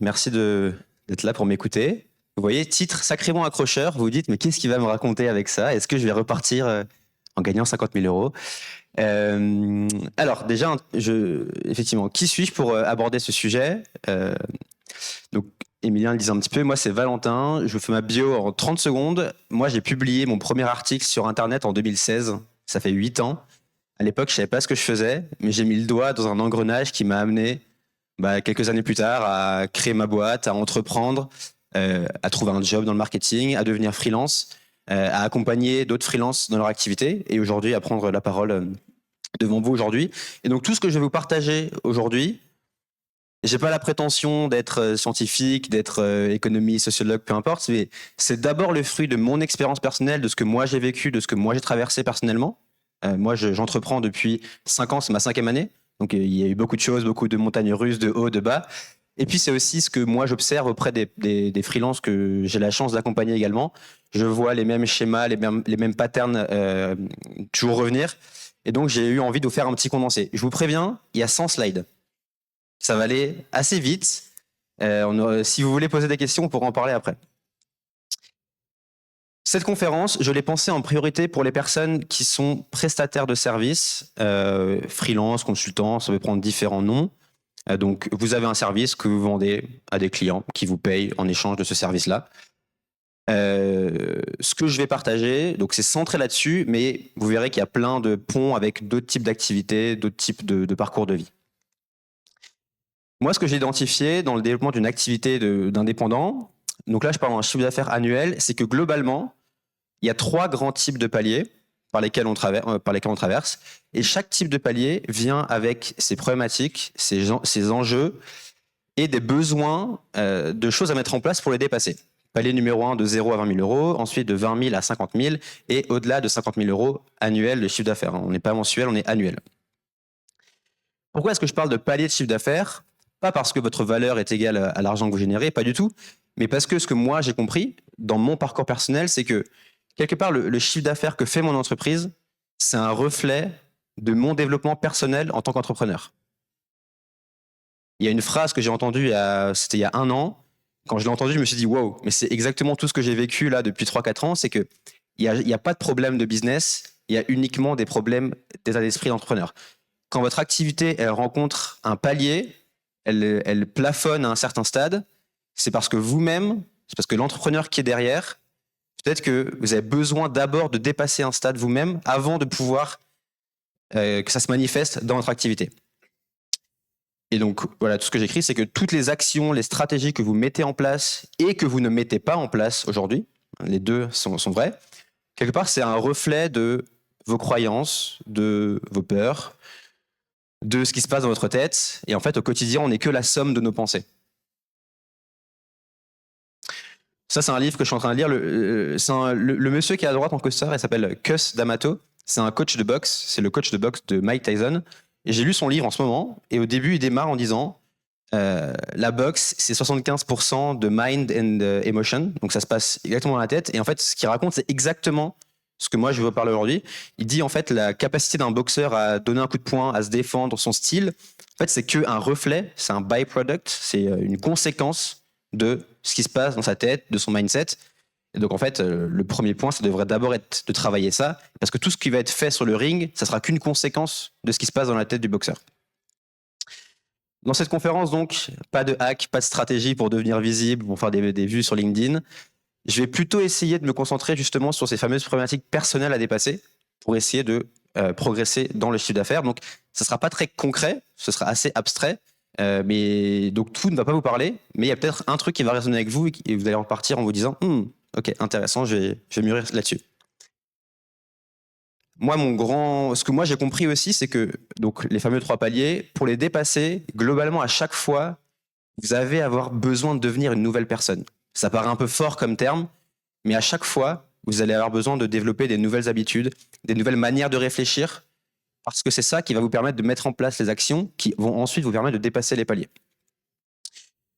Merci d'être là pour m'écouter. Vous voyez, titre sacrément accrocheur. Vous vous dites, mais qu'est-ce qu'il va me raconter avec ça? Est-ce que je vais repartir en gagnant 50 000 euros? Alors, déjà, effectivement, qui suis-je pour aborder ce sujet? Donc, Emilien le disait un petit peu, moi c'est Valentin, je vous fais ma bio en 30 secondes. Moi j'ai publié mon premier article sur Internet en 2016, ça fait 8 ans. À l'époque, je savais pas ce que je faisais, mais j'ai mis le doigt dans un engrenage qui m'a amené quelques années plus tard à créer ma boîte, à entreprendre, à trouver un job dans le marketing, à devenir freelance, à accompagner d'autres freelances dans leur activité et aujourd'hui à prendre la parole devant vous aujourd'hui. Et donc tout ce que je vais vous partager aujourd'hui, j'ai pas la prétention d'être scientifique, d'être économiste, sociologue, peu importe, mais c'est d'abord le fruit de mon expérience personnelle, de ce que moi j'ai vécu, de ce que moi j'ai traversé personnellement. Moi, j'entreprends depuis 5 ans, c'est ma 5e année. Donc, il y a eu beaucoup de choses, beaucoup de montagnes russes, de hauts, de bas. Et puis, c'est aussi ce que moi, j'observe auprès des freelances que j'ai la chance d'accompagner également. Je vois les mêmes schémas, les mêmes patterns toujours revenir. Et donc, j'ai eu envie de vous faire un petit condensé. Je vous préviens, il y a 100 slides. Ça va aller assez vite. Si vous voulez poser des questions, on pourra en parler après. Cette conférence, je l'ai pensée en priorité pour les personnes qui sont prestataires de services, freelance, consultant, ça peut prendre différents noms. Donc, vous avez un service que vous vendez à des clients qui vous payent en échange de ce service-là. Ce que je vais partager, donc c'est centré là-dessus, mais vous verrez qu'il y a plein de ponts avec d'autres types d'activités, d'autres types de parcours de vie. Moi, ce que j'ai identifié dans le développement d'une activité d'indépendant, donc là, je parle d'un chiffre d'affaires annuel, c'est que globalement, il y a 3 grands types de paliers par lesquels on traverse. Et chaque type de palier vient avec ses problématiques, ses enjeux et des besoins de choses à mettre en place pour les dépasser. Palier numéro 1 de 0 à 20 000 euros, ensuite de 20 000 à 50 000 et au-delà de 50 000 euros annuel de chiffre d'affaires. On n'est pas mensuel, on est annuel. Pourquoi est-ce que je parle de palier de chiffre d'affaires? Pas parce que votre valeur est égale à l'argent que vous générez, pas du tout, mais parce que ce que moi j'ai compris dans mon parcours personnel, c'est que quelque part le chiffre d'affaires que fait mon entreprise, c'est un reflet de mon développement personnel en tant qu'entrepreneur. Il y a une phrase que j'ai entendue, c'était il y a 1 an. Quand je l'ai entendue, je me suis dit wow, mais c'est exactement tout ce que j'ai vécu là depuis 3-4 ans, c'est que il n'y a pas de problème de business, il y a uniquement des problèmes d'état d'esprit d'entrepreneur. Quand votre activité elle rencontre un palier, elle plafonne à un certain stade, c'est parce que vous-même, c'est parce que l'entrepreneur qui est derrière, peut-être que vous avez besoin d'abord de dépasser un stade vous-même avant de pouvoir que ça se manifeste dans votre activité. Et donc, voilà, tout ce que j'écris, c'est que toutes les actions, les stratégies que vous mettez en place et que vous ne mettez pas en place aujourd'hui, les deux sont vrais, quelque part, c'est un reflet de vos croyances, de vos peurs, de ce qui se passe dans votre tête. Et en fait, au quotidien, on n'est que la somme de nos pensées. Ça, c'est un livre que je suis en train de lire. Le monsieur qui est à droite en costard, il s'appelle Cus D'Amato. C'est un coach de boxe. C'est le coach de boxe de Mike Tyson. Et j'ai lu son livre en ce moment. Et au début, il démarre en disant la boxe, c'est 75% de mind and emotion. Donc ça se passe exactement dans la tête. Et en fait, ce qu'il raconte, c'est exactement ce que moi je veux parler aujourd'hui. Il dit en fait la capacité d'un boxeur à donner un coup de poing, à se défendre, son style. En fait, c'est qu'un reflet, c'est un byproduct, c'est une conséquence de ce qui se passe dans sa tête, de son mindset. Et donc en fait, le premier point, ça devrait d'abord être de travailler ça, parce que tout ce qui va être fait sur le ring, ça sera qu'une conséquence de ce qui se passe dans la tête du boxeur. Dans cette conférence, donc, pas de hack, pas de stratégie pour devenir visible, pour faire des vues sur LinkedIn. Je vais plutôt essayer de me concentrer justement sur ces fameuses problématiques personnelles à dépasser pour essayer de progresser dans le chiffre d'affaires. Donc, ça ne sera pas très concret, ce sera assez abstrait, mais donc tout ne va pas vous parler, mais il y a peut-être un truc qui va résonner avec vous et vous allez repartir en vous disant ok, intéressant, je vais mûrir là-dessus. Moi, ce que moi j'ai compris aussi, c'est que donc les fameux 3 paliers, pour les dépasser, globalement à chaque fois, vous allez avoir besoin de devenir une nouvelle personne. Ça paraît un peu fort comme terme, mais à chaque fois, vous allez avoir besoin de développer des nouvelles habitudes, des nouvelles manières de réfléchir, parce que c'est ça qui va vous permettre de mettre en place les actions qui vont ensuite vous permettre de dépasser les paliers.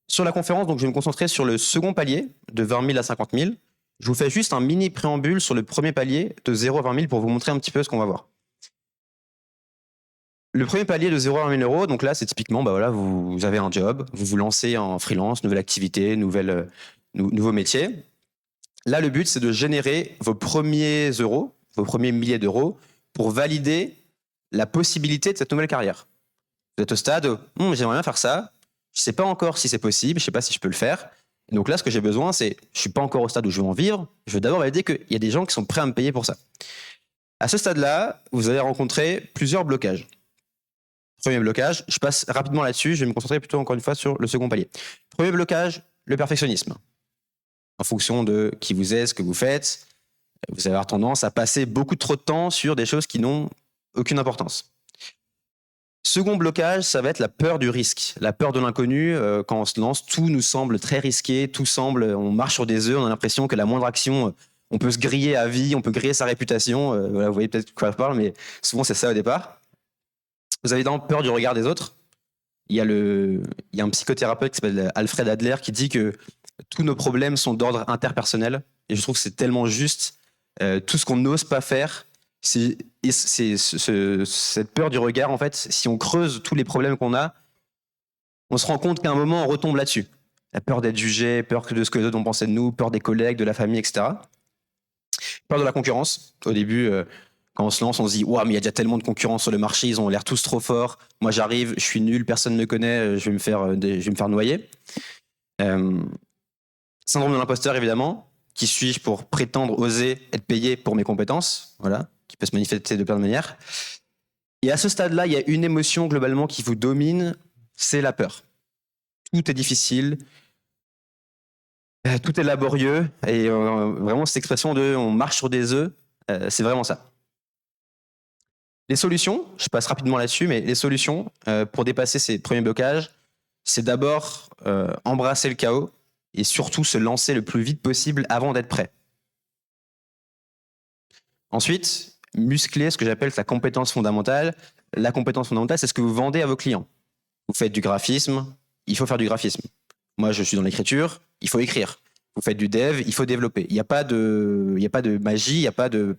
Sur la conférence, donc, je vais me concentrer sur le second palier, de 20 000 à 50 000. Je vous fais juste un mini préambule sur le premier palier, de 0 à 20 000, pour vous montrer un petit peu ce qu'on va voir. Le premier palier de 0 à 20 000 euros, donc là, c'est typiquement, bah voilà, vous avez un job, vous vous lancez en freelance, nouvelle activité, nouveau métier. Là, le but, c'est de générer vos premiers euros, vos premiers milliers d'euros, pour valider la possibilité de cette nouvelle carrière. Vous êtes au stade, j'aimerais bien faire ça, je ne sais pas encore si c'est possible, je ne sais pas si je peux le faire. Et donc là, ce que j'ai besoin, c'est, je ne suis pas encore au stade où je veux en vivre, je veux d'abord valider qu'il y a des gens qui sont prêts à me payer pour ça. À ce stade-là, vous allez rencontrer plusieurs blocages. Premier blocage, je passe rapidement là-dessus, je vais me concentrer plutôt encore une fois sur le second palier. Premier blocage, le perfectionnisme. En fonction de qui vous êtes, ce que vous faites, vous allez avoir tendance à passer beaucoup trop de temps sur des choses qui n'ont aucune importance. Second blocage, ça va être la peur du risque, la peur de l'inconnu. Quand on se lance, tout nous semble très risqué, tout semble, on marche sur des œufs, on a l'impression que la moindre action, on peut se griller à vie, on peut griller sa réputation. Voilà, vous voyez peut-être de quoi je parle, mais souvent c'est ça au départ. Vous avez évidemment peur du regard des autres. Il y a un psychothérapeute qui s'appelle Alfred Adler qui dit que tous nos problèmes sont d'ordre interpersonnel. Et je trouve que c'est tellement juste. Tout ce qu'on n'ose pas faire, c'est cette peur du regard, en fait, si on creuse tous les problèmes qu'on a, on se rend compte qu'à un moment, on retombe là-dessus. La peur d'être jugé, peur de ce que les autres vont penser de nous, peur des collègues, de la famille, etc. Peur de la concurrence. Au début, quand on se lance, on se dit « Ouah, mais il y a déjà tellement de concurrence sur le marché, ils ont l'air tous trop forts. Moi, j'arrive, je suis nul, personne ne me connaît, je vais me faire noyer. » Syndrome de l'imposteur, évidemment. Qui suis-je pour prétendre oser être payé pour mes compétences? Voilà, qui peut se manifester de plein de manières. Et à ce stade-là, il y a une émotion globalement qui vous domine, c'est la peur. Tout est difficile, tout est laborieux, et vraiment cette expression de « on marche sur des œufs », c'est vraiment ça. Les solutions, je passe rapidement là-dessus, mais les solutions pour dépasser ces premiers blocages, c'est d'abord embrasser le chaos et surtout se lancer le plus vite possible avant d'être prêt. Ensuite, muscler ce que j'appelle sa compétence fondamentale. La compétence fondamentale, c'est ce que vous vendez à vos clients. Vous faites du graphisme, il faut faire du graphisme. Moi, je suis dans l'écriture, il faut écrire. Vous faites du dev, il faut développer. Il n'y a pas de magie, on ne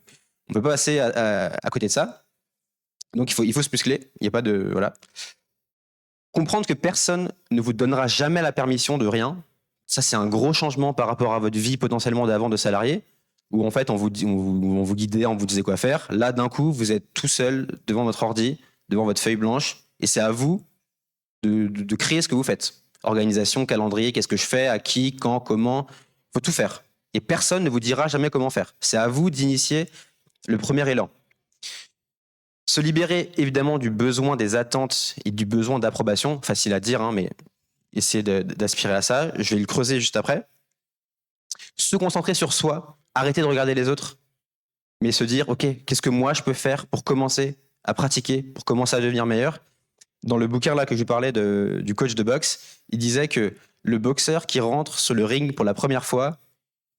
peut pas passer à côté de ça. Donc, il faut se muscler. Il n'y a pas de... Voilà. Comprendre que personne ne vous donnera jamais la permission de rien. Ça, c'est un gros changement par rapport à votre vie potentiellement d'avant de salarié, où en fait, on vous guidait, on vous disait quoi faire. Là, d'un coup, vous êtes tout seul devant votre ordi, devant votre feuille blanche, et c'est à vous de créer ce que vous faites. Organisation, calendrier, qu'est-ce que je fais, à qui, quand, comment. Il faut tout faire. Et personne ne vous dira jamais comment faire. C'est à vous d'initier le premier élan. Se libérer évidemment du besoin des attentes et du besoin d'approbation, facile à dire, hein, mais essayez d'aspirer à ça. Je vais le creuser juste après. Se concentrer sur soi, arrêter de regarder les autres, mais se dire, OK, qu'est-ce que moi je peux faire pour commencer à pratiquer, pour commencer à devenir meilleur? Dans le bouquin là que je parlais du coach de boxe, il disait que le boxeur qui rentre sur le ring pour la première fois,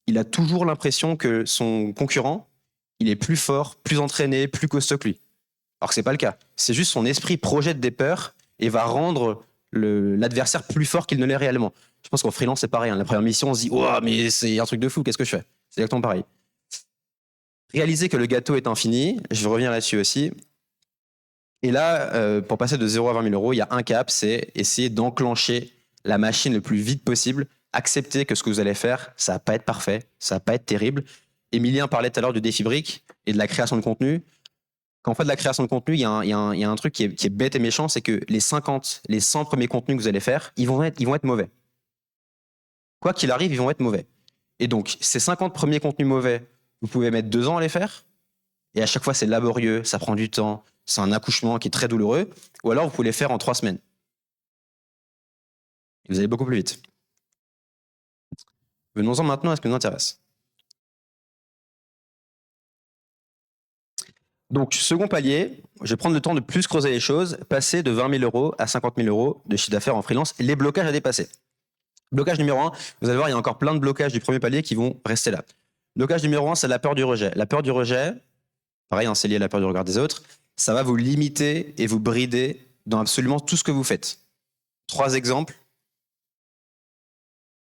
il a toujours l'impression que son concurrent, il est plus fort, plus entraîné, plus costaud que lui. Alors que c'est pas le cas. C'est juste son esprit projette des peurs et va rendre l'adversaire plus fort qu'il ne l'est réellement. Je pense qu'en freelance, c'est pareil. Hein. La première mission, on se dit « Oh, mais c'est un truc de fou, qu'est-ce que je fais ?» C'est exactement pareil. Réaliser que le gâteau est infini, je reviens là-dessus aussi. Et là, pour passer de 0 à 20 000 euros, il y a un cap, c'est essayer d'enclencher la machine le plus vite possible, accepter que ce que vous allez faire, ça va pas être parfait, ça va pas être terrible. Emilien parlait tout à l'heure du défi brique et de la création de contenu. Quand on fait de la création de contenu, il y a un truc qui est bête et méchant, c'est que les 100 premiers contenus que vous allez faire, ils vont être mauvais. Quoi qu'il arrive, ils vont être mauvais. Et donc, ces 50 premiers contenus mauvais, vous pouvez mettre 2 ans à les faire, et à chaque fois, c'est laborieux, ça prend du temps, c'est un accouchement qui est très douloureux, ou alors vous pouvez les faire en 3 semaines. Et vous allez beaucoup plus vite. Venons-en maintenant à ce qui nous intéresse. Donc, second palier, je vais prendre le temps de plus creuser les choses, passer de 20 000 euros à 50 000 euros de chiffre d'affaires en freelance, les blocages à dépasser. Blocage numéro 1, vous allez voir, il y a encore plein de blocages du premier palier qui vont rester là. Blocage numéro 1, c'est la peur du rejet. La peur du rejet, pareil, hein, c'est lié à la peur du regard des autres, ça va vous limiter et vous brider dans absolument tout ce que vous faites. 3 exemples.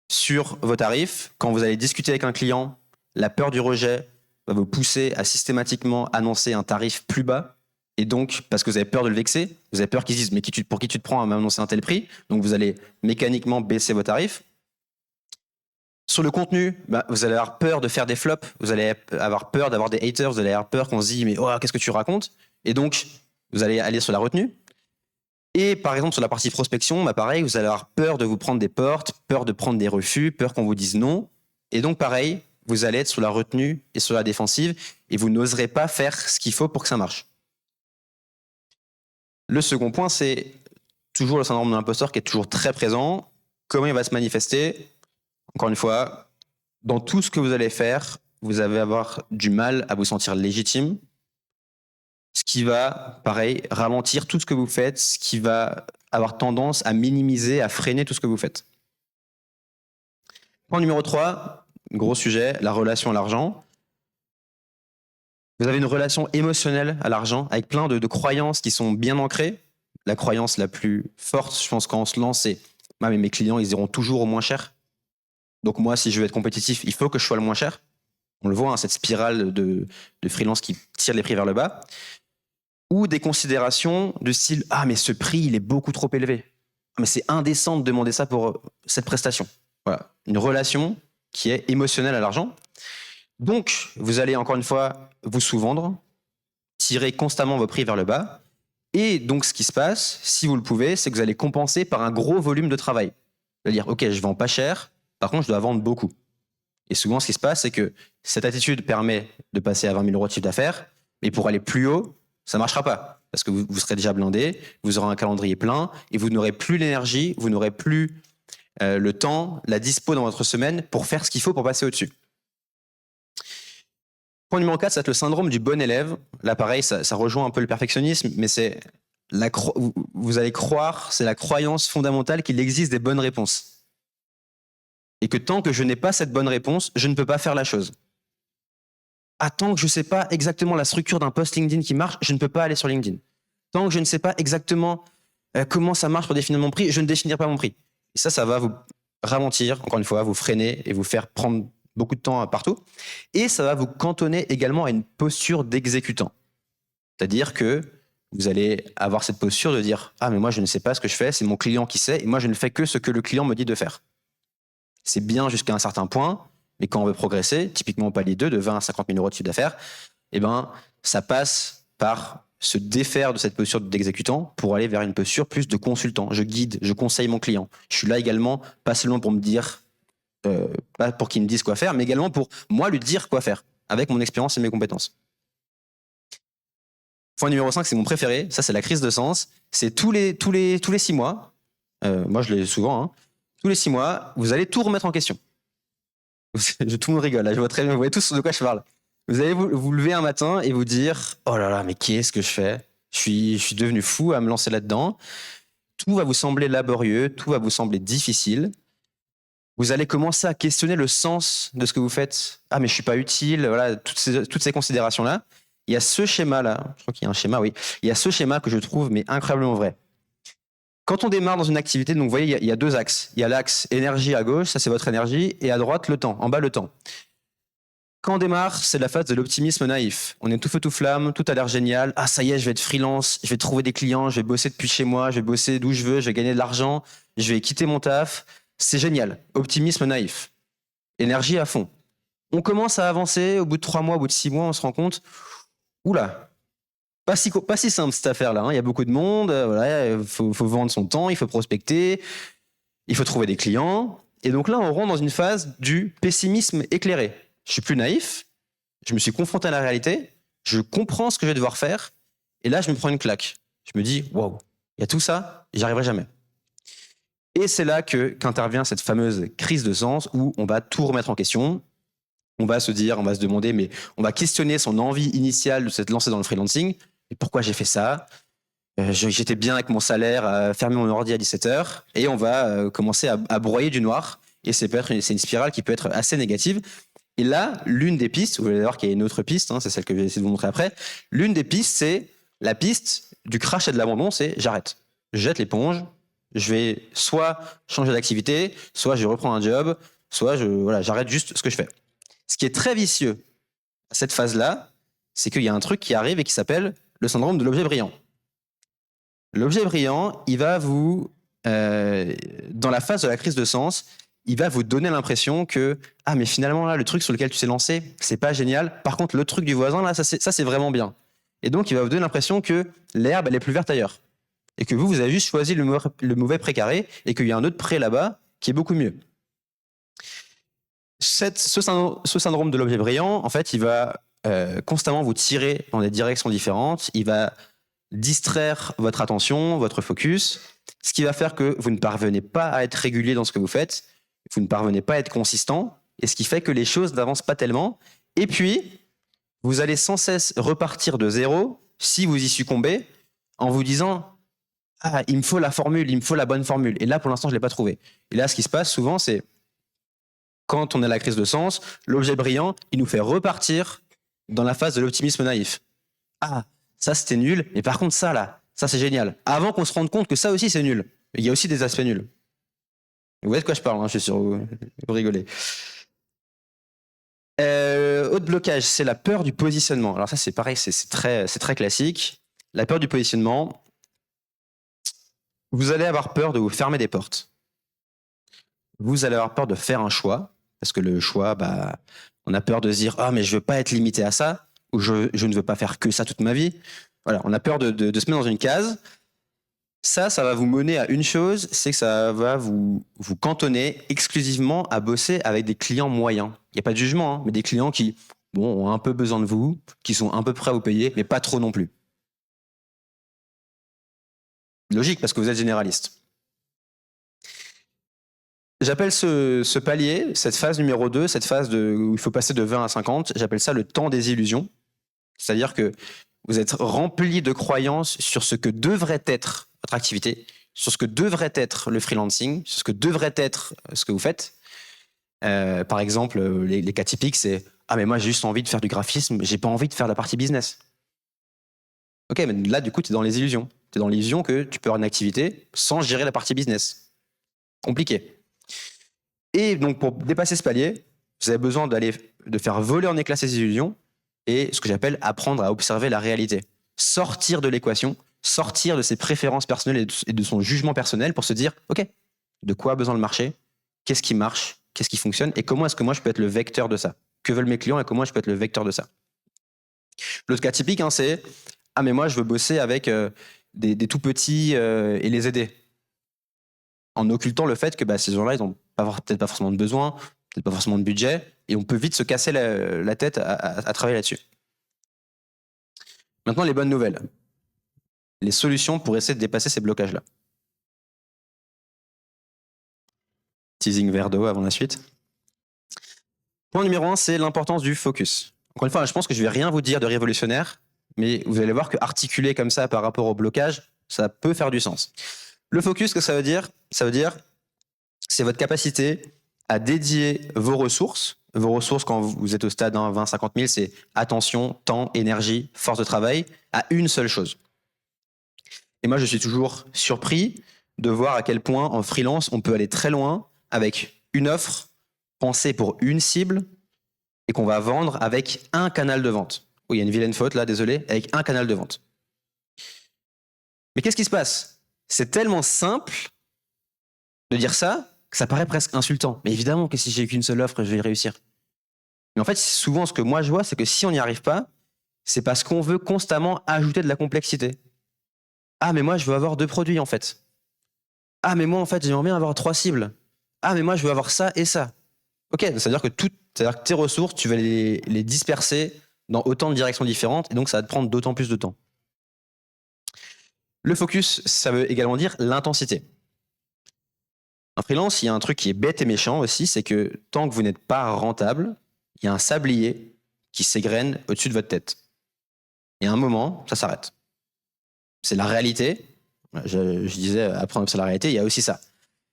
Sur vos tarifs, quand vous allez discuter avec un client, la peur du rejet va vous pousser à systématiquement annoncer un tarif plus bas. Et donc, parce que vous avez peur de le vexer, vous avez peur qu'ils disent, mais pour qui tu te prends à m'annoncer un tel prix? Donc, vous allez mécaniquement baisser vos tarifs. Sur le contenu, vous allez avoir peur de faire des flops, vous allez avoir peur d'avoir des haters, vous allez avoir peur qu'on se dise, mais oh, qu'est-ce que tu racontes? Et donc, vous allez aller sur la retenue. Et par exemple, sur la partie prospection, pareil, vous allez avoir peur de vous prendre des portes, peur de prendre des refus, peur qu'on vous dise non. Et donc, pareil, vous allez être sur la retenue et sur la défensive et vous n'oserez pas faire ce qu'il faut pour que ça marche. Le second point, c'est toujours le syndrome de l'imposteur qui est toujours très présent. Comment il va se manifester? Encore une fois, dans tout ce que vous allez faire, vous allez avoir du mal à vous sentir légitime, ce qui va, pareil, ralentir tout ce que vous faites, ce qui va avoir tendance à minimiser, à freiner tout ce que vous faites. Point numéro 3, gros sujet, la relation à l'argent. Vous avez une relation émotionnelle à l'argent avec plein de croyances qui sont bien ancrées. La croyance la plus forte, je pense, quand on se lance, c'est « mais mes clients, ils iront toujours au moins cher. Donc moi, si je veux être compétitif, il faut que je sois le moins cher. » On le voit, hein, cette spirale de freelance qui tire les prix vers le bas. Ou des considérations de style « ah, mais ce prix, il est beaucoup trop élevé. Mais c'est indécent de demander ça pour cette prestation. » Voilà, une relation qui est émotionnelle à l'argent. Donc, vous allez encore une fois vous sous-vendre, tirer constamment vos prix vers le bas. Et donc, ce qui se passe, si vous le pouvez, c'est que vous allez compenser par un gros volume de travail. C'est-à-dire, OK, je vends pas cher, par contre, je dois vendre beaucoup. Et souvent, ce qui se passe, c'est que cette attitude permet de passer à 20 000 euros de chiffre d'affaires, mais pour aller plus haut, ça ne marchera pas. Parce que vous serez déjà blindé, vous aurez un calendrier plein, et vous n'aurez plus l'énergie, vous n'aurez plus le temps, la dispo dans votre semaine pour faire ce qu'il faut pour passer au-dessus. Point numéro 4, c'est le syndrome du bon élève. Là, pareil, ça rejoint un peu le perfectionnisme, mais c'est vous allez croire, c'est la croyance fondamentale qu'il existe des bonnes réponses. Et que tant que je n'ai pas cette bonne réponse, je ne peux pas faire la chose. Tant que je ne sais pas exactement la structure d'un post LinkedIn qui marche, je ne peux pas aller sur LinkedIn. Tant que je ne sais pas exactement comment ça marche pour définir mon prix, je ne définirai pas mon prix. Et ça va vous ralentir, encore une fois, vous freiner et vous faire prendre beaucoup de temps partout. Et ça va vous cantonner également à une posture d'exécutant. C'est-à-dire que vous allez avoir cette posture de dire « ah, mais moi, je ne sais pas ce que je fais, c'est mon client qui sait, et moi, je ne fais que ce que le client me dit de faire. » C'est bien jusqu'à un certain point, mais quand on veut progresser, typiquement au palier 2, de 20 à 50 000 euros de chiffre d'affaires, ça passe par se défaire de cette posture d'exécutant pour aller vers une posture plus de consultant. Je guide, je conseille mon client. Je suis là également, pas seulement pour me dire, pas pour qu'il me dise quoi faire, mais également pour moi lui dire quoi faire, avec mon expérience et mes compétences. Point numéro 5, c'est mon préféré. Ça, c'est la crise de sens. C'est tous les 6 mois. Moi, je l'ai souvent. Hein, tous les 6 mois, vous allez tout remettre en question. Tout le monde rigole. Là, je vois très bien. Vous voyez tous de quoi je parle. Vous allez vous lever un matin et vous dire « oh là là, mais qu'est-ce que je fais ? Je suis devenu fou à me lancer là-dedans. » Tout va vous sembler laborieux, tout va vous sembler difficile. Vous allez commencer à questionner le sens de ce que vous faites. « Ah, mais je suis pas utile. » Voilà, toutes ces considérations-là. Il y a ce schéma-là. Je crois qu'il y a un schéma, oui. Il y a ce schéma que je trouve mais incroyablement vrai. Quand on démarre dans une activité, donc vous voyez, il y a 2 axes. Il y a l'axe énergie à gauche, ça c'est votre énergie, et à droite, le temps, en bas, le temps. Quand on démarre, c'est la phase de l'optimisme naïf. On est tout feu, tout flamme, tout a l'air génial. Ah, ça y est, je vais être freelance, je vais trouver des clients, je vais bosser depuis chez moi, je vais bosser d'où je veux, je vais gagner de l'argent, je vais quitter mon taf. C'est génial. Optimisme naïf. Énergie à fond. On commence à avancer, au bout de 3 mois, au bout de 6 mois, on se rend compte, oula, pas si simple cette affaire-là. Hein. Il y a beaucoup de monde, voilà, faut vendre son temps, il faut prospecter, il faut trouver des clients. Et donc là, on rentre dans une phase du pessimisme éclairé. Je suis plus naïf, je me suis confronté à la réalité, je comprends ce que je vais devoir faire, et là, je me prends une claque. Je me dis, waouh, il y a tout ça, et j'y arriverai jamais. Et c'est là qu'intervient cette fameuse crise de sens où on va tout remettre en question. On va se dire, on va se demander, mais on va questionner son envie initiale de se lancer dans le freelancing. Et pourquoi j'ai fait ça ? J'étais bien avec mon salaire, à fermer mon ordi à 17h, et on va commencer à broyer du noir. Et c'est une spirale qui peut être assez négative. Et là, l'une des pistes, vous allez voir qu'il y a une autre piste, hein, c'est celle que je vais essayer de vous montrer après. L'une des pistes, c'est la piste du crash et de l'abandon, c'est j'arrête. Je jette l'éponge, je vais soit changer d'activité, soit je reprends un job, soit j'arrête juste ce que je fais. Ce qui est très vicieux à cette phase-là, c'est qu'il y a un truc qui arrive et qui s'appelle le syndrome de l'objet brillant. L'objet brillant, il va vous, dans la phase de la crise de sens, il va vous donner l'impression que ah mais finalement là le truc sur lequel tu t'es lancé, c'est pas génial. Par contre le truc du voisin là, ça c'est vraiment bien. Et donc il va vous donner l'impression que l'herbe elle est plus verte ailleurs et que vous avez juste choisi le mauvais précaré et qu'il y a un autre pré là-bas qui est beaucoup mieux. Ce syndrome de l'objet brillant, en fait, il va constamment vous tirer dans des directions différentes. Il va distraire votre attention, votre focus, ce qui va faire que vous ne parvenez pas à être régulier dans ce que vous faites, vous ne parvenez pas à être consistant, et ce qui fait que les choses n'avancent pas tellement. Et puis, vous allez sans cesse repartir de zéro si vous y succombez en vous disant « Ah, il me faut la formule, il me faut la bonne formule. » Et là, pour l'instant, je ne l'ai pas trouvée. Et là, ce qui se passe souvent, c'est quand on a la crise de sens, l'objet brillant, il nous fait repartir dans la phase de l'optimisme naïf. Ah, ça c'était nul, mais par contre ça là, ça c'est génial. Avant qu'on se rende compte que ça aussi c'est nul. Il y a aussi des aspects nuls. Vous voyez de quoi je parle, hein, je suis sûr, vous rigolez. Autre blocage, c'est la peur du positionnement. Alors ça c'est pareil, c'est très classique. La peur du positionnement, vous allez avoir peur de vous fermer des portes. Vous allez avoir peur de faire un choix, parce que le choix, on a peur de se dire « Ah, mais je veux pas être limité à ça », ou je ne veux pas faire que ça toute ma vie. Voilà, on a peur de se mettre dans une case. Ça va vous mener à une chose, c'est que ça va vous cantonner exclusivement à bosser avec des clients moyens. Il n'y a pas de jugement, hein, mais des clients qui ont un peu besoin de vous, qui sont un peu prêts à vous payer, mais pas trop non plus. Logique, parce que vous êtes généraliste. J'appelle ce palier, cette phase numéro 2, cette phase où il faut passer de 20 à 50, j'appelle ça le temps des illusions. C'est-à-dire que vous êtes rempli de croyances sur ce que devrait être votre activité, sur ce que devrait être le freelancing, sur ce que devrait être ce que vous faites. Par exemple, les cas typiques, c'est « Ah, mais moi, j'ai juste envie de faire du graphisme, j'ai pas envie de faire la partie business. » Ok, mais là, du coup, tu es dans les illusions. Tu es dans l'illusion que tu peux avoir une activité sans gérer la partie business. Compliqué. Et donc, pour dépasser ce palier, vous avez besoin de faire voler en éclats ces illusions et ce que j'appelle apprendre à observer la réalité. Sortir de l'équation, sortir de ses préférences personnelles et de son jugement personnel pour se dire « Ok, de quoi a besoin le marché? Qu'est-ce qui marche? Qu'est-ce qui fonctionne? Et comment est-ce que moi, je peux être le vecteur de ça? Que veulent mes clients et comment je peux être le vecteur de ça ?» L'autre cas typique, hein, c'est « Ah, mais moi, je veux bosser avec des tout petits et les aider. » En occultant le fait que ces gens-là, ils n'ont peut-être pas forcément de besoin, peut-être pas forcément de budget, et on peut vite se casser la tête à travailler là-dessus. Maintenant, les bonnes nouvelles. Les solutions pour essayer de dépasser ces blocages-là. Teasing verre d'eau avant la suite. Point numéro 1, c'est l'importance du focus. Encore une fois, je pense que je ne vais rien vous dire de révolutionnaire, mais vous allez voir que articuler comme ça par rapport au blocage, ça peut faire du sens. Le focus, ce que ça veut dire, c'est votre capacité à dédier vos ressources. Vos ressources, quand vous êtes au stade 20, 50 000, c'est attention, temps, énergie, force de travail, à une seule chose. Et moi, je suis toujours surpris de voir à quel point, en freelance, on peut aller très loin avec une offre pensée pour une cible et qu'on va vendre avec un canal de vente. Oui, il y a une vilaine faute là, désolé, avec un canal de vente. Mais qu'est-ce qui se passe? C'est tellement simple de dire ça que ça paraît presque insultant. Mais évidemment que si j'ai qu'une seule offre, je vais y réussir. Mais en fait, souvent, ce que moi je vois, c'est que si on n'y arrive pas, c'est parce qu'on veut constamment ajouter de la complexité. Ah, mais moi, je veux avoir 2 produits, en fait. Ah, mais moi, en fait, j'aimerais bien avoir 3 cibles. Ah, mais moi, je veux avoir ça et ça. Ok, c'est-à-dire que tes ressources, tu vas les disperser dans autant de directions différentes, et donc ça va te prendre d'autant plus de temps. Le focus, ça veut également dire l'intensité. En freelance, il y a un truc qui est bête et méchant aussi, c'est que tant que vous n'êtes pas rentable, il y a un sablier qui s'égrène au-dessus de votre tête. Et à un moment, ça s'arrête. C'est la réalité. Je disais, apprendre c'est la réalité, il y a aussi ça.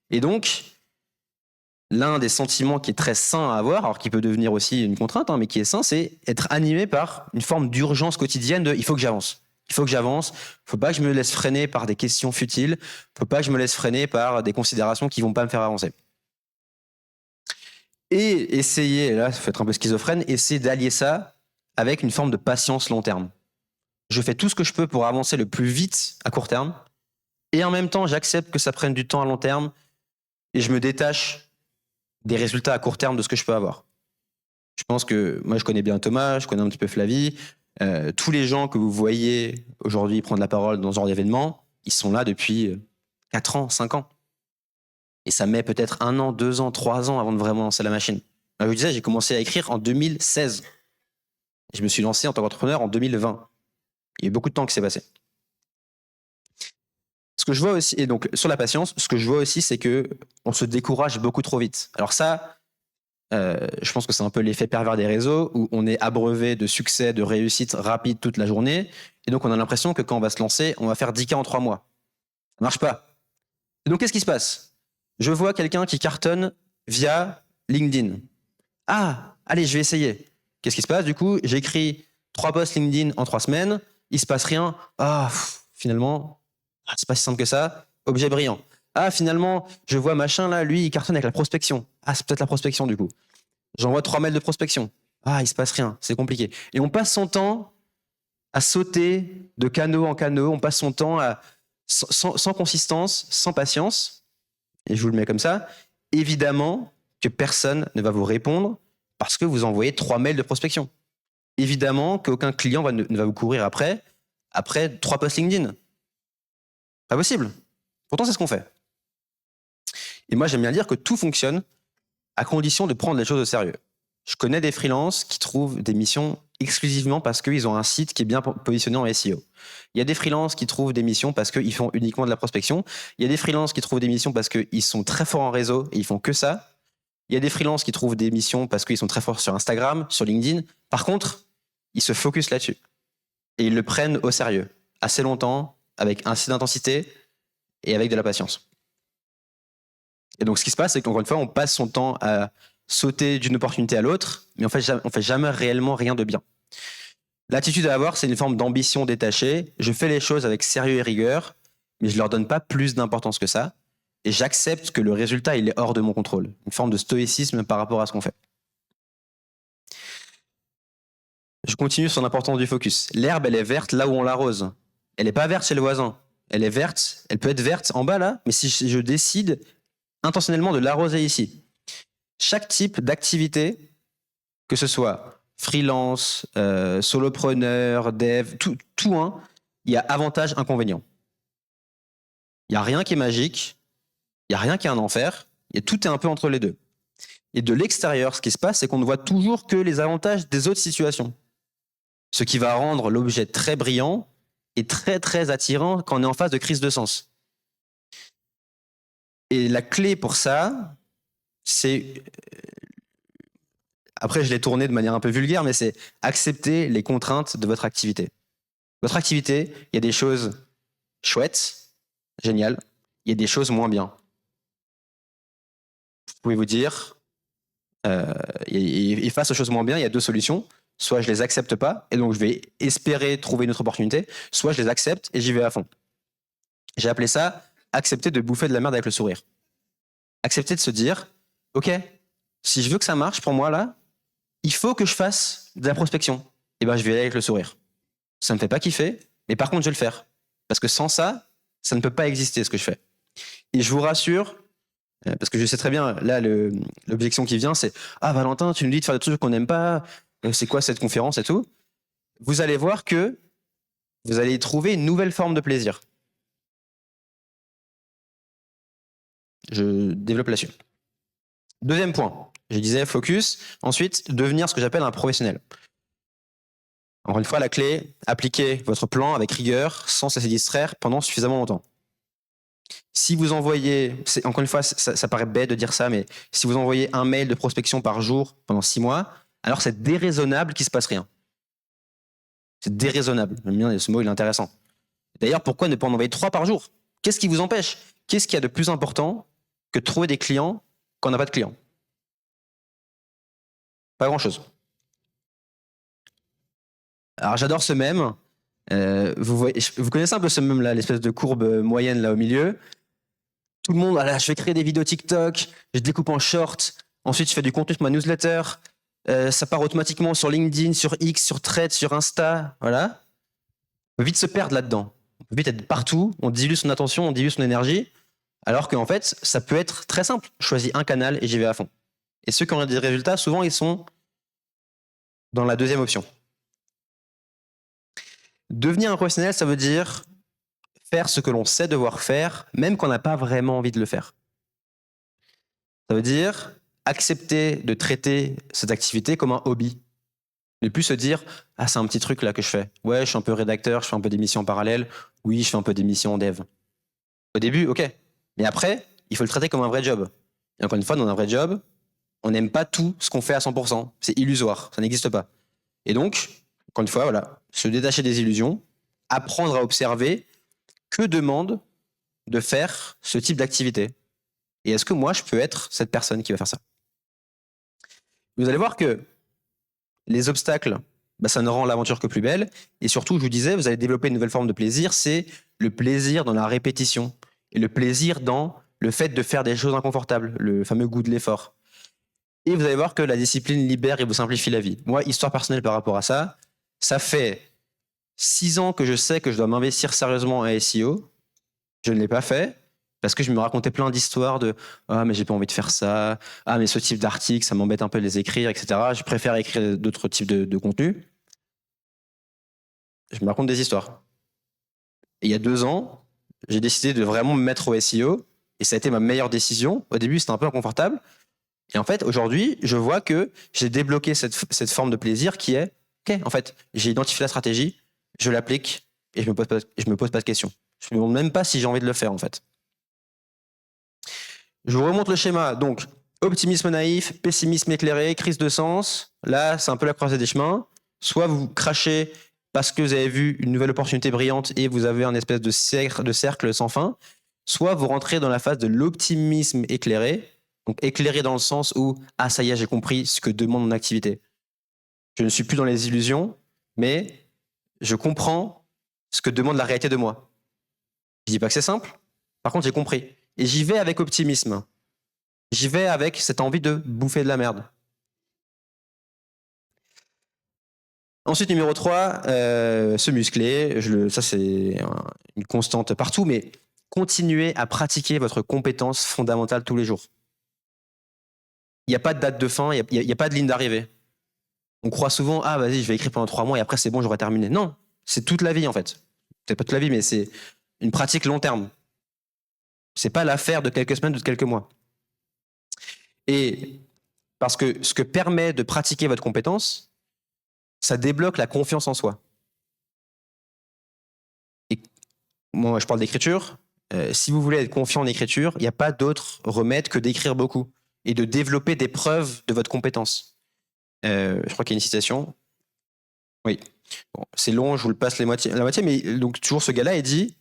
Et donc, l'un des sentiments qui est très sain à avoir, alors qui peut devenir aussi une contrainte, mais qui est sain, c'est être animé par une forme d'urgence quotidienne de « il faut que j'avance ». Il faut que j'avance, il ne faut pas que je me laisse freiner par des questions futiles, il ne faut pas que je me laisse freiner par des considérations qui ne vont pas me faire avancer. Et essayer, là, il faut être un peu schizophrène, essayer d'allier ça avec une forme de patience long terme. je fais tout ce que je peux pour avancer le plus vite à court terme, et en même temps, j'accepte que ça prenne du temps à long terme, et je me détache des résultats à court terme de ce que je peux avoir. Je pense que moi, je connais bien Thomas, je connais un petit peu Flavie. Tous les gens que vous voyez aujourd'hui prendre la parole dans ce genre d'événement, ils sont là depuis 4 ans, 5 ans. Et ça met peut-être 1 an, 2 ans, 3 ans avant de vraiment lancer la machine. Je vous disais, j'ai commencé à écrire en 2016. Et je me suis lancé en tant qu'entrepreneur en 2020. Il y a eu beaucoup de temps qui s'est passé. Ce que je vois aussi, et donc sur la patience, ce que je vois aussi, c'est que on se décourage beaucoup trop vite. Alors ça, je pense que c'est un peu l'effet pervers des réseaux où on est abreuvé de succès, de réussite rapide toute la journée. Et donc on a l'impression que quand on va se lancer, on va faire 10K en 3 mois. Ça marche pas. Et donc qu'est-ce qui se passe? Je vois quelqu'un qui cartonne via LinkedIn. Ah, allez, je vais essayer. Qu'est-ce qui se passe du coup? J'écris 3 posts LinkedIn en 3 semaines, il se passe rien. Ah, finalement, c'est pas si simple que ça. Objet brillant. Ah, finalement, je vois machin là, lui, il cartonne avec la prospection. Ah, c'est peut-être la prospection du coup. J'envoie 3 mails de prospection. Ah, il se passe rien, c'est compliqué. Et on passe son temps à sauter de canaux en canaux, on passe son temps sans consistance, sans patience. Et je vous le mets comme ça. Évidemment que personne ne va vous répondre parce que vous envoyez 3 mails de prospection. Évidemment qu'aucun client ne va vous courir après 3 posts LinkedIn. Pas possible. Pourtant, c'est ce qu'on fait. Et moi, j'aime bien dire que tout fonctionne à condition de prendre les choses au sérieux. Je connais des freelances qui trouvent des missions exclusivement parce qu'ils ont un site qui est bien positionné en SEO. Il y a des freelances qui trouvent des missions parce qu'ils font uniquement de la prospection. Il y a des freelances qui trouvent des missions parce qu'ils sont très forts en réseau et ils font que ça. Il y a des freelances qui trouvent des missions parce qu'ils sont très forts sur Instagram, sur LinkedIn. Par contre, ils se focusent là-dessus. Et ils le prennent au sérieux, assez longtemps, avec assez d'intensité et avec de la patience. Et donc, ce qui se passe, c'est qu'encore une fois, on passe son temps à sauter d'une opportunité à l'autre, mais on fait jamais réellement rien de bien. L'attitude à avoir, c'est une forme d'ambition détachée. Je fais les choses avec sérieux et rigueur, mais je leur donne pas plus d'importance que ça. Et j'accepte que le résultat, il est hors de mon contrôle. Une forme de stoïcisme par rapport à ce qu'on fait. Je continue sur l'importance du focus. L'herbe, elle est verte là où on l'arrose. Elle n'est pas verte chez le voisin. Elle est verte, elle peut être verte en bas là, mais si je décide intentionnellement de l'arroser ici. Chaque type d'activité, que ce soit freelance, solopreneur, dev, tout il y a avantage, inconvénient. Il n'y a rien qui est magique, il n'y a rien qui est un enfer, et tout est un peu entre les deux. Et de l'extérieur, ce qui se passe, c'est qu'on ne voit toujours que les avantages des autres situations. Ce qui va rendre l'objet très brillant et très très attirant quand on est en phase de crise de sens. Et la clé pour ça, c'est... Après, je l'ai tourné de manière un peu vulgaire, mais c'est accepter les contraintes de votre activité. Votre activité, il y a des choses chouettes, géniales, il y a des choses moins bien. Vous pouvez vous dire, et face aux choses moins bien, il y a 2 solutions. Soit je les accepte pas, et donc je vais espérer trouver une autre opportunité, soit je les accepte et j'y vais à fond. J'ai appelé ça accepter de bouffer de la merde avec le sourire. Accepter de se dire, ok, si je veux que ça marche pour moi là, il faut que je fasse de la prospection. Et ben je vais aller avec le sourire. Ça me fait pas kiffer, mais par contre je vais le faire. Parce que sans ça, ça ne peut pas exister ce que je fais. Et je vous rassure, parce que je sais très bien, là l'objection qui vient c'est « Ah Valentin, tu nous dis de faire des trucs qu'on n'aime pas, c'est quoi cette conférence et tout ?» Vous allez voir que vous allez y trouver une nouvelle forme de plaisir. Je développe là-dessus. Deuxième point, je disais focus. Ensuite, devenir ce que j'appelle un professionnel. Encore une fois, la clé, appliquez votre plan avec rigueur, sans se laisser distraire pendant suffisamment longtemps. Si vous envoyez, encore une fois, ça paraît bête de dire ça, mais si vous envoyez un mail de prospection par jour pendant 6 mois, alors c'est déraisonnable qu'il ne se passe rien. C'est déraisonnable. J'aime bien ce mot, il est intéressant. D'ailleurs, pourquoi ne pas en envoyer 3 par jour? Qu'est-ce qui vous empêche? Qu'est-ce qu'il y a de plus important que de trouver des clients quand on n'a pas de clients? Pas grand-chose. Alors j'adore ce mème. Vous connaissez un peu ce mème là, l'espèce de courbe moyenne là au milieu. Tout le monde, là, je vais créer des vidéos TikTok, je découpe en short, ensuite je fais du contenu sur ma newsletter, ça part automatiquement sur LinkedIn, sur X, sur Threads, sur Insta, voilà. peut vite se perdre là-dedans. On peut vite être partout, on dilue son attention, on dilue son énergie, alors qu'en fait, ça peut être très simple. Je choisis un canal et j'y vais à fond. Et ceux qui ont des résultats, souvent, ils sont dans la deuxième option. Devenir un professionnel, ça veut dire faire ce que l'on sait devoir faire, même quand on n'a pas vraiment envie de le faire. Ça veut dire accepter de traiter cette activité comme un hobby. Ne plus se dire « Ah, c'est un petit truc là que je fais. Ouais, je suis un peu rédacteur, je fais un peu des missions en parallèle. Oui, je fais un peu des missions en dev. » Au début, ok. Mais après, il faut le traiter comme un vrai job. Et encore une fois, dans un vrai job, on n'aime pas tout ce qu'on fait à 100%. C'est illusoire, ça n'existe pas. Et donc, encore une fois, voilà, se détacher des illusions, apprendre à observer que demande de faire ce type d'activité. Et est-ce que moi, je peux être cette personne qui va faire ça? Vous allez voir que les obstacles, ça ne rend l'aventure que plus belle. Et surtout, je vous disais, vous allez développer une nouvelle forme de plaisir, c'est le plaisir dans la répétition et le plaisir dans le fait de faire des choses inconfortables, le fameux goût de l'effort. Et vous allez voir que la discipline libère et vous simplifie la vie. Moi, histoire personnelle par rapport à ça, ça fait 6 ans que je sais que je dois m'investir sérieusement en SEO. Je ne l'ai pas fait parce que je me racontais plein d'histoires de « Ah, mais j'ai pas envie de faire ça. Ah, mais ce type d'article, ça m'embête un peu de les écrire, etc. » Je préfère écrire d'autres types de contenus. Je me raconte des histoires. Et il y a 2 ans, j'ai décidé de vraiment me mettre au SEO et ça a été ma meilleure décision. Au début, c'était un peu inconfortable. Et en fait, aujourd'hui, je vois que j'ai débloqué cette forme de plaisir qui est ok, en fait, j'ai identifié la stratégie, je l'applique et je me pose pas de questions. Je me demande même pas si j'ai envie de le faire, en fait. Je vous remonte le schéma. Donc, optimisme naïf, pessimisme éclairé, crise de sens. Là, c'est un peu la croisée des chemins. Soit vous crachez parce que vous avez vu une nouvelle opportunité brillante et vous avez un espèce de cercle sans fin. Soit vous rentrez dans la phase de l'optimisme éclairé. Donc, éclairé dans le sens où, ah, ça y est, j'ai compris ce que demande mon activité. Je ne suis plus dans les illusions, mais je comprends ce que demande la réalité de moi. Je dis pas que c'est simple. Par contre, j'ai compris. Et j'y vais avec optimisme. J'y vais avec cette envie de bouffer de la merde. Ensuite, numéro 3, se muscler. Ça, c'est une constante partout, mais continuez à pratiquer votre compétence fondamentale tous les jours. Il n'y a pas de date de fin, il n'y a pas de ligne d'arrivée. On croit souvent, ah, vas-y, je vais écrire pendant 3 mois et après, c'est bon, j'aurai terminé. Non, c'est toute la vie, en fait. C'est pas toute la vie, mais c'est une pratique long terme. C'est pas l'affaire de quelques semaines ou de quelques mois. Et parce que ce que permet de pratiquer votre compétence, ça débloque la confiance en soi. Et moi, je parle d'écriture. Si vous voulez être confiant en écriture, il n'y a pas d'autre remède que d'écrire beaucoup et de développer des preuves de votre compétence. Je crois qu'il y a une citation. Oui. Bon, c'est long, je vous le passe la moitié, mais donc toujours ce gars-là, il dit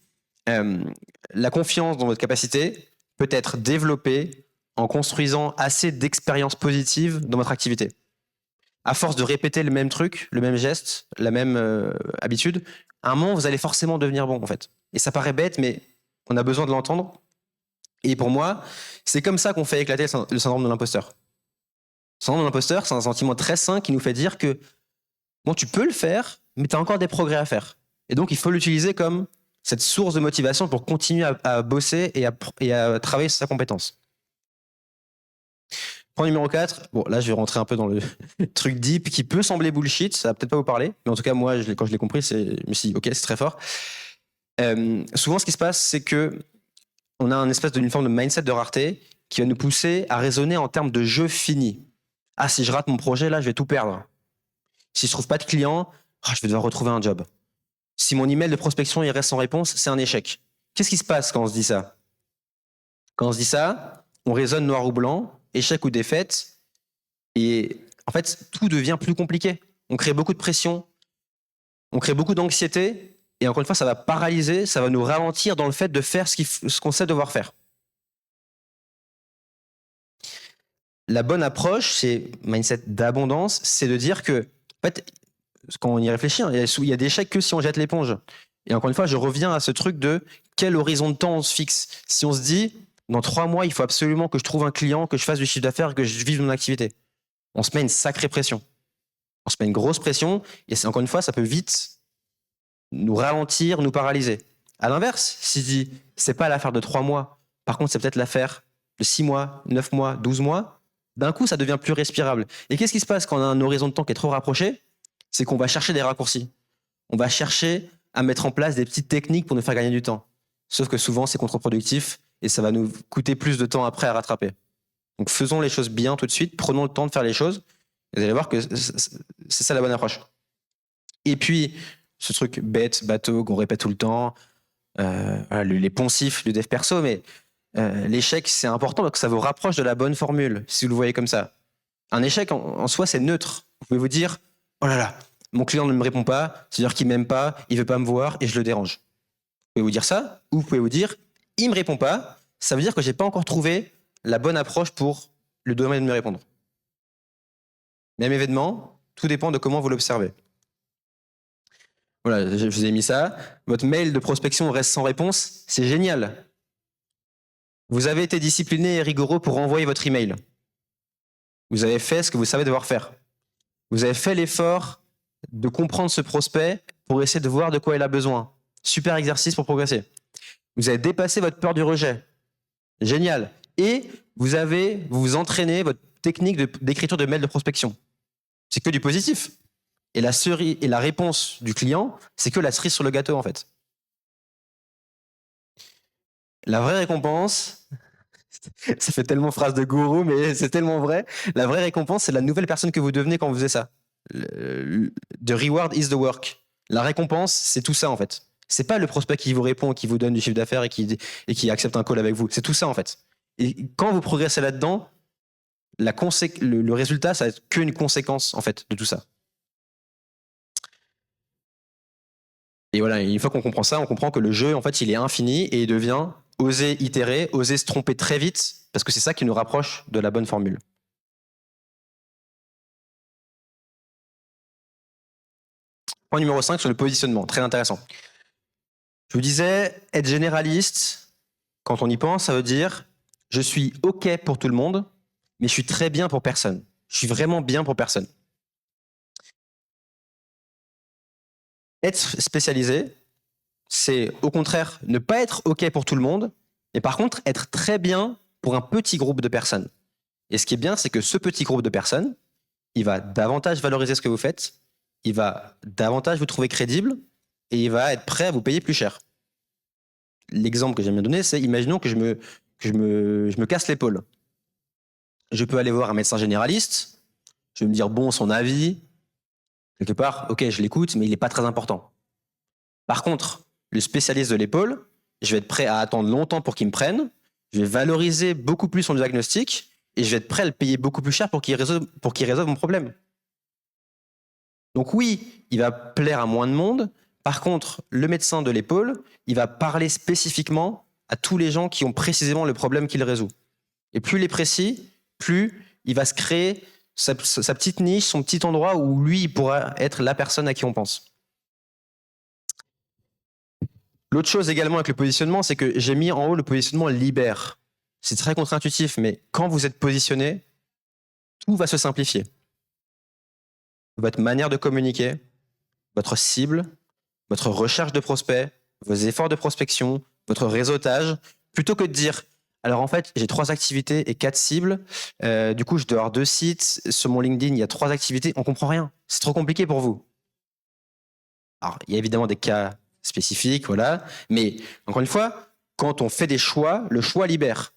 la confiance dans votre capacité peut être développée en construisant assez d'expériences positives dans votre activité. À force de répéter le même truc, le même geste, la même habitude, à un moment, vous allez forcément devenir bon, en fait. Et ça paraît bête, mais on a besoin de l'entendre. Et pour moi, c'est comme ça qu'on fait éclater le syndrome de l'imposteur. Le syndrome de l'imposteur, c'est un sentiment très sain qui nous fait dire que bon, tu peux le faire, mais tu as encore des progrès à faire. Et donc, il faut l'utiliser comme cette source de motivation pour continuer à bosser et à travailler sur sa compétence. Point numéro 4, bon là je vais rentrer un peu dans le truc deep qui peut sembler bullshit, ça va peut-être pas vous parler, mais en tout cas moi quand je l'ai compris, je me suis dit ok, c'est très fort. Souvent ce qui se passe, c'est que on a une forme de mindset de rareté qui va nous pousser à raisonner en termes de jeu fini. Ah, si je rate mon projet là, je vais tout perdre. Si je trouve pas de client, je vais devoir retrouver un job. Si mon email de prospection il reste sans réponse, c'est un échec. Qu'est-ce qui se passe quand on se dit ça? Quand on se dit ça, on raisonne noir ou blanc, échec ou défaite, et en fait, tout devient plus compliqué. On crée beaucoup de pression, on crée beaucoup d'anxiété, et encore une fois, ça va paralyser, ça va nous ralentir dans le fait de faire ce qu'on sait devoir faire. La bonne approche, c'est mindset d'abondance, c'est de dire que, en fait, quand on y réfléchit, il y a des échecs que si on jette l'éponge. Et encore une fois, je reviens à ce truc de quel horizon de temps on se fixe. Si on se dit, dans 3 mois, il faut absolument que je trouve un client, que je fasse du chiffre d'affaires, que je vive mon activité. On se met une sacrée pression. On se met une grosse pression, et encore une fois, ça peut vite nous ralentir, nous paralyser. À l'inverse, s'il dit, c'est pas l'affaire de 3 mois, par contre, c'est peut-être l'affaire de 6 mois, 9 mois, 12 mois, d'un coup, ça devient plus respirable. Et qu'est-ce qui se passe quand on a un horizon de temps qui est trop rapproché? C'est qu'on va chercher des raccourcis. On va chercher à mettre en place des petites techniques pour nous faire gagner du temps. Sauf que souvent, c'est contre-productif et ça va nous coûter plus de temps après à rattraper. Donc, faisons les choses bien tout de suite, prenons le temps de faire les choses. Vous allez voir que c'est ça la bonne approche. Et puis, ce truc bête, bateau, qu'on répète tout le temps, les poncifs du dev perso, mais l'échec, c'est important parce que ça vous rapproche de la bonne formule, si vous le voyez comme ça. Un échec, en soi, c'est neutre. Vous pouvez vous dire, oh là là, mon client ne me répond pas, c'est-à-dire qu'il m'aime pas, il veut pas me voir et je le dérange. Vous pouvez vous dire ça, ou vous pouvez vous dire, il me répond pas, ça veut dire que j'ai pas encore trouvé la bonne approche pour le demander de me répondre. Même événement, tout dépend de comment vous l'observez. Voilà, je vous ai mis ça. Votre mail de prospection reste sans réponse, c'est génial. Vous avez été discipliné et rigoureux pour renvoyer votre email. Vous avez fait ce que vous savez devoir faire. Vous avez fait l'effort de comprendre ce prospect pour essayer de voir de quoi il a besoin. Super exercice pour progresser. Vous avez dépassé votre peur du rejet. Génial. Et vous vous entraînez votre technique d'écriture de mail de prospection. C'est que du positif. Et la réponse du client, c'est que la cerise sur le gâteau, en fait. La vraie récompense, ça fait tellement phrase de gourou, mais c'est tellement vrai. La vraie récompense, c'est la nouvelle personne que vous devenez quand vous faisiez ça. The reward is the work. La récompense, c'est tout ça, en fait. C'est pas le prospect qui vous répond, qui vous donne du chiffre d'affaires et qui accepte un call avec vous. C'est tout ça, en fait. Et quand vous progressez là-dedans, le résultat, ça va être qu'une conséquence, en fait, de tout ça. Et voilà, une fois qu'on comprend ça, on comprend que le jeu, en fait, il est infini et il devient oser itérer, oser se tromper très vite, parce que c'est ça qui nous rapproche de la bonne formule. Point numéro 5 sur le positionnement, très intéressant. Je vous disais, être généraliste, quand on y pense, ça veut dire je suis OK pour tout le monde, mais je suis très bien pour personne. Je suis vraiment bien pour personne. Être spécialisé, c'est au contraire ne pas être OK pour tout le monde, mais par contre être très bien pour un petit groupe de personnes. Et ce qui est bien, c'est que ce petit groupe de personnes, il va davantage valoriser ce que vous faites, il va davantage vous trouver crédible et il va être prêt à vous payer plus cher. L'exemple que j'aime bien donner, c'est imaginons que je me casse l'épaule. Je peux aller voir un médecin généraliste, je vais me dire, bon, son avis, quelque part, ok, je l'écoute, mais il n'est pas très important. Par contre, le spécialiste de l'épaule, je vais être prêt à attendre longtemps pour qu'il me prenne, je vais valoriser beaucoup plus son diagnostic et je vais être prêt à le payer beaucoup plus cher pour qu'il résolve mon problème. Donc oui, il va plaire à moins de monde. Par contre, le médecin de l'épaule, il va parler spécifiquement à tous les gens qui ont précisément le problème qu'il résout. Et plus il est précis, plus il va se créer sa petite niche, son petit endroit où lui, il pourra être la personne à qui on pense. L'autre chose également avec le positionnement, c'est que j'ai mis en haut le positionnement libère. C'est très contre-intuitif, mais quand vous êtes positionné, tout va se simplifier. Votre manière de communiquer, votre cible, votre recherche de prospects, vos efforts de prospection, votre réseautage, plutôt que de dire alors en fait, j'ai 3 activités et 4 cibles. Du coup, je dois avoir 2 sites. Sur mon LinkedIn, il y a 3 activités. On comprend rien. C'est trop compliqué pour vous. Alors, il y a évidemment des cas spécifiques, voilà. Mais encore une fois, quand on fait des choix, le choix libère.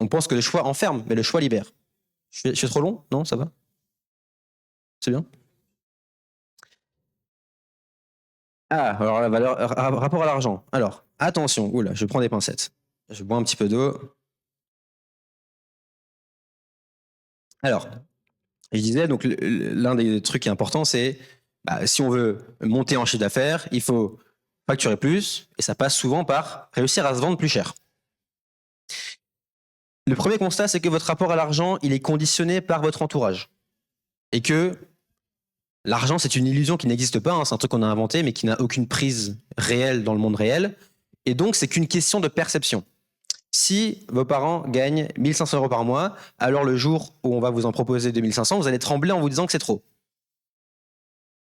On pense que le choix enferme, mais le choix libère. Je suis trop long? Non, ça va? C'est bien? Ah, alors rapport à l'argent. Alors, attention, oula, je prends des pincettes. Je bois un petit peu d'eau. Alors, je disais, donc l'un des trucs qui est important, c'est si on veut monter en chiffre d'affaires, il faut facturer plus, et ça passe souvent par réussir à se vendre plus cher. Le premier constat, c'est que votre rapport à l'argent, il est conditionné par votre entourage. Et que l'argent, c'est une illusion qui n'existe pas, hein, c'est un truc qu'on a inventé, mais qui n'a aucune prise réelle dans le monde réel. Et donc, c'est qu'une question de perception. Si vos parents gagnent 1 500 € par mois, alors le jour où on va vous en proposer 2 500, vous allez trembler en vous disant que c'est trop.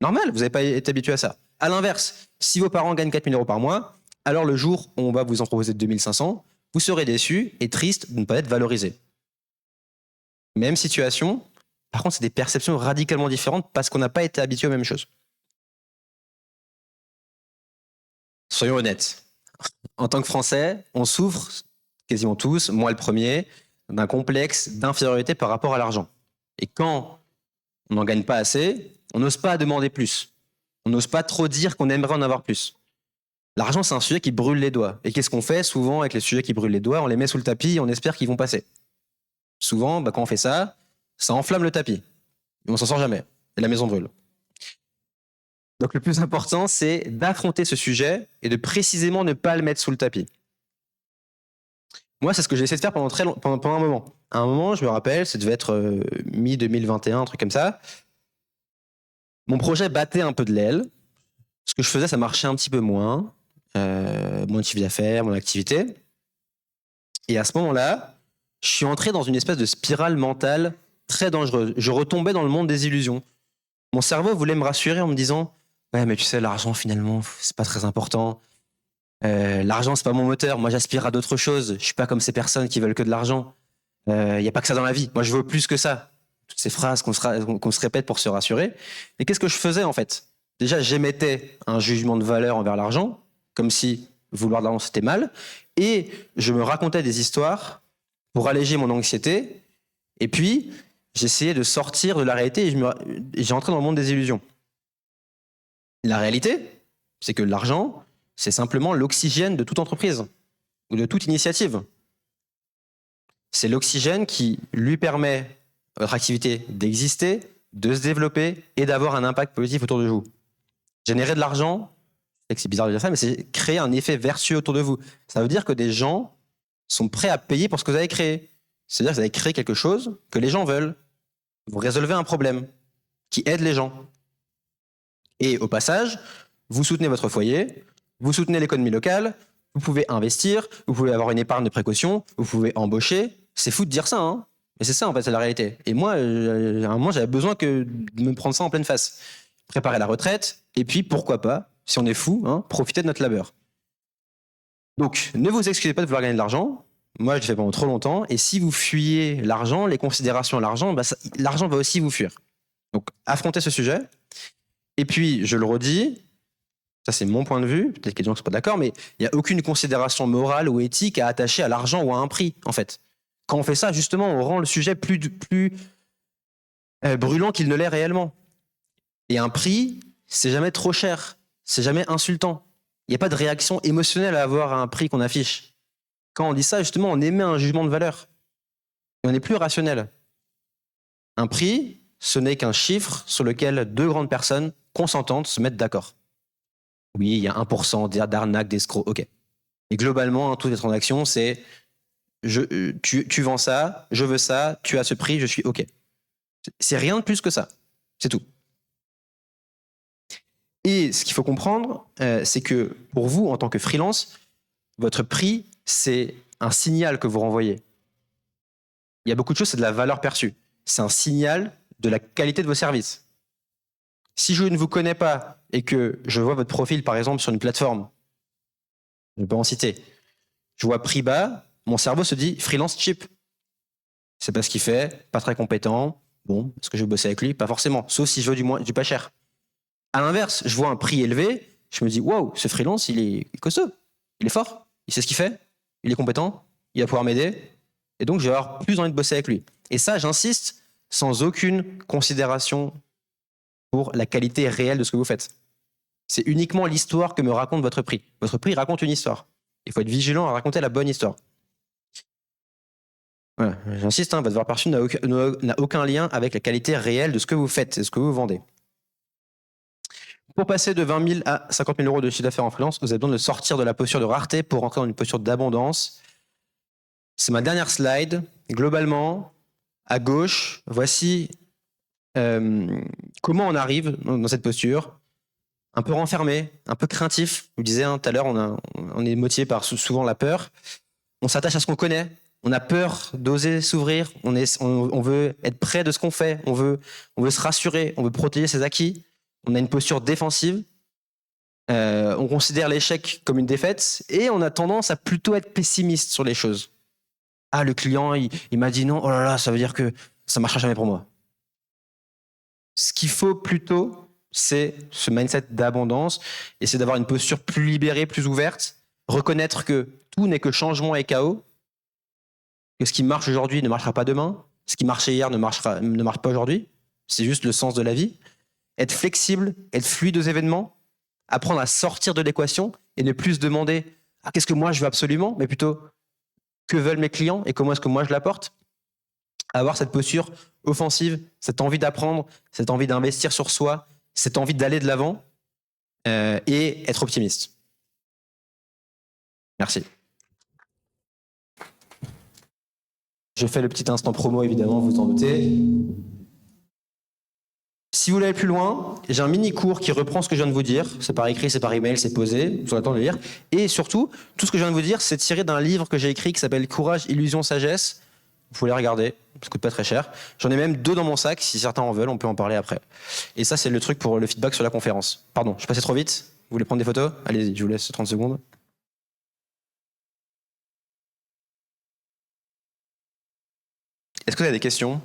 Normal, vous n'avez pas été habitué à ça. À l'inverse, si vos parents gagnent 4 000 euros par mois, alors le jour où on va vous en proposer 2 500, vous serez déçu et triste de ne pas être valorisé. Même situation, par contre, c'est des perceptions radicalement différentes parce qu'on n'a pas été habitué aux mêmes choses. Soyons honnêtes. En tant que Français, on souffre, quasiment tous, moi le premier, d'un complexe d'infériorité par rapport à l'argent. Et quand on n'en gagne pas assez, on n'ose pas demander plus. On n'ose pas trop dire qu'on aimerait en avoir plus. L'argent, c'est un sujet qui brûle les doigts. Et qu'est-ce qu'on fait souvent avec les sujets qui brûlent les doigts? On les met sous le tapis et on espère qu'ils vont passer. Souvent, quand on fait ça, ça enflamme le tapis. Et on s'en sort jamais. Et la maison brûle. Donc le plus important, c'est d'affronter ce sujet et de précisément ne pas le mettre sous le tapis. Moi, c'est ce que j'ai essayé de faire pendant un moment. À un moment, je me rappelle, ça devait être mi-2021, un truc comme ça. Mon projet battait un peu de l'aile. Ce que je faisais, ça marchait un petit peu moins. Moins de chiffre d'affaires, mon activité. Et à ce moment-là, je suis entré dans une espèce de spirale mentale très dangereuse. Je retombais dans le monde des illusions. Mon cerveau voulait me rassurer en me disant « Ouais, mais tu sais, l'argent, finalement, c'est pas très important. L'argent, c'est pas mon moteur. Moi, j'aspire à d'autres choses. Je suis pas comme ces personnes qui veulent que de l'argent. Il n'y a pas que ça dans la vie. Moi, je veux plus que ça. » Toutes ces phrases qu'on se répète pour se rassurer. Et qu'est-ce que je faisais, en fait? Déjà, j'émettais un jugement de valeur envers l'argent, comme si vouloir de l'argent, c'était mal. Et je me racontais des histoires pour alléger mon anxiété. Et puis, j'essayais de sortir de la réalité et j'ai entré dans le monde des illusions. La réalité, c'est que l'argent, c'est simplement l'oxygène de toute entreprise ou de toute initiative. C'est l'oxygène qui lui permet à votre activité d'exister, de se développer et d'avoir un impact positif autour de vous. Générer de l'argent, c'est bizarre de dire ça, mais c'est créer un effet vertueux autour de vous. Ça veut dire que des gens sont prêts à payer pour ce que vous avez créé. C'est-à-dire que vous avez créé quelque chose que les gens veulent. Vous résolvez un problème qui aide les gens. Et au passage, vous soutenez votre foyer, vous soutenez l'économie locale, vous pouvez investir, vous pouvez avoir une épargne de précaution, vous pouvez embaucher. C'est fou de dire ça, hein, mais c'est ça en fait, c'est la réalité. Et moi, à un moment, j'avais besoin de me prendre ça en pleine face. Préparer la retraite, et puis pourquoi pas, si on est fou, profiter de notre labeur. Donc, ne vous excusez pas de vouloir gagner de l'argent. Moi, je l'ai fait pendant trop longtemps. Et si vous fuyez l'argent, les considérations à l'argent, l'argent va aussi vous fuir. Donc, affrontez ce sujet. Et puis, je le redis, ça c'est mon point de vue, peut-être qu'il y a des gens qui ne sont pas d'accord, mais il n'y a aucune considération morale ou éthique à attacher à l'argent ou à un prix, en fait. Quand on fait ça, justement, on rend le sujet plus brûlant qu'il ne l'est réellement. Et un prix, c'est jamais trop cher, c'est jamais insultant. Il n'y a pas de réaction émotionnelle à avoir à un prix qu'on affiche. Quand on dit ça, justement, on émet un jugement de valeur. Et on n'est plus rationnel. Un prix, ce n'est qu'un chiffre sur lequel deux grandes personnes consentantes se mettent d'accord. Oui, il y a 1% d'arnaque, d'escrocs, ok. Et globalement, toutes les transactions, c'est tu vends ça, je veux ça, tu as ce prix, je suis ok. C'est rien de plus que ça. C'est tout. Et ce qu'il faut comprendre, c'est que pour vous, en tant que freelance, votre prix, c'est un signal que vous renvoyez. Il y a beaucoup de choses, c'est de la valeur perçue. C'est un signal de la qualité de vos services. Si je ne vous connais pas et que je vois votre profil, par exemple, sur une plateforme, je ne vais pas en citer, je vois prix bas, mon cerveau se dit freelance cheap. C'est pas ce qu'il fait, pas très compétent. Bon, est-ce que je vais bosser avec lui? Pas forcément, sauf si je veux du pas cher. À l'inverse, je vois un prix élevé, je me dis waouh, ce freelance, il est costaud, il est fort, il sait ce qu'il fait, il est compétent, il va pouvoir m'aider, et donc je vais avoir plus envie de bosser avec lui. Et ça, j'insiste, sans aucune considération pour la qualité réelle de ce que vous faites. C'est uniquement l'histoire que me raconte votre prix. Votre prix raconte une histoire. Il faut être vigilant à raconter la bonne histoire. Voilà, j'insiste, votre valeur perçue n'a aucun lien avec la qualité réelle de ce que vous faites et ce que vous vendez. Pour passer de 20 000 à 50 000 euros de chiffre d'affaires en freelance, vous avez besoin de sortir de la posture de rareté pour rentrer dans une posture d'abondance. C'est ma dernière slide. Globalement, à gauche, voici comment on arrive dans cette posture. Un peu renfermé, un peu craintif. Je vous disais tout à l'heure, on est motivé par souvent la peur. On s'attache à ce qu'on connaît. On a peur d'oser s'ouvrir. On veut être près de ce qu'on fait. On veut se rassurer. On veut protéger ses acquis. On a une posture défensive. On considère l'échec comme une défaite et on a tendance à plutôt être pessimiste sur les choses. Ah, le client, il m'a dit non, oh là là, ça veut dire que ça ne marchera jamais pour moi. Ce qu'il faut plutôt, c'est ce mindset d'abondance, et c'est d'avoir une posture plus libérée, plus ouverte, reconnaître que tout n'est que changement et chaos, que ce qui marche aujourd'hui ne marchera pas demain, ce qui marchait hier ne marche pas aujourd'hui, c'est juste le sens de la vie. Être flexible, être fluide aux événements, apprendre à sortir de l'équation et ne plus se demander « qu'est-ce que moi je veux absolument ?» mais plutôt « que veulent mes clients et comment est-ce que moi je l'apporte ?» Avoir cette posture offensive, cette envie d'apprendre, cette envie d'investir sur soi, cette envie d'aller de l'avant et être optimiste. Merci. Je fais le petit instant promo, évidemment, vous en doutez. Si vous voulez aller plus loin, j'ai un mini cours qui reprend ce que je viens de vous dire. C'est par écrit, c'est par email, c'est posé. Vous aurez le temps de le lire. Et surtout, tout ce que je viens de vous dire, c'est tiré d'un livre que j'ai écrit qui s'appelle Courage, illusion, sagesse. Vous pouvez les regarder. Ça coûte pas très cher. J'en ai même 2 dans mon sac. Si certains en veulent, on peut en parler après. Et ça, c'est le truc pour le feedback sur la conférence. Pardon, je passais trop vite. Vous voulez prendre des photos? Allez-y, je vous laisse 30 secondes. Est-ce que vous avez des questions?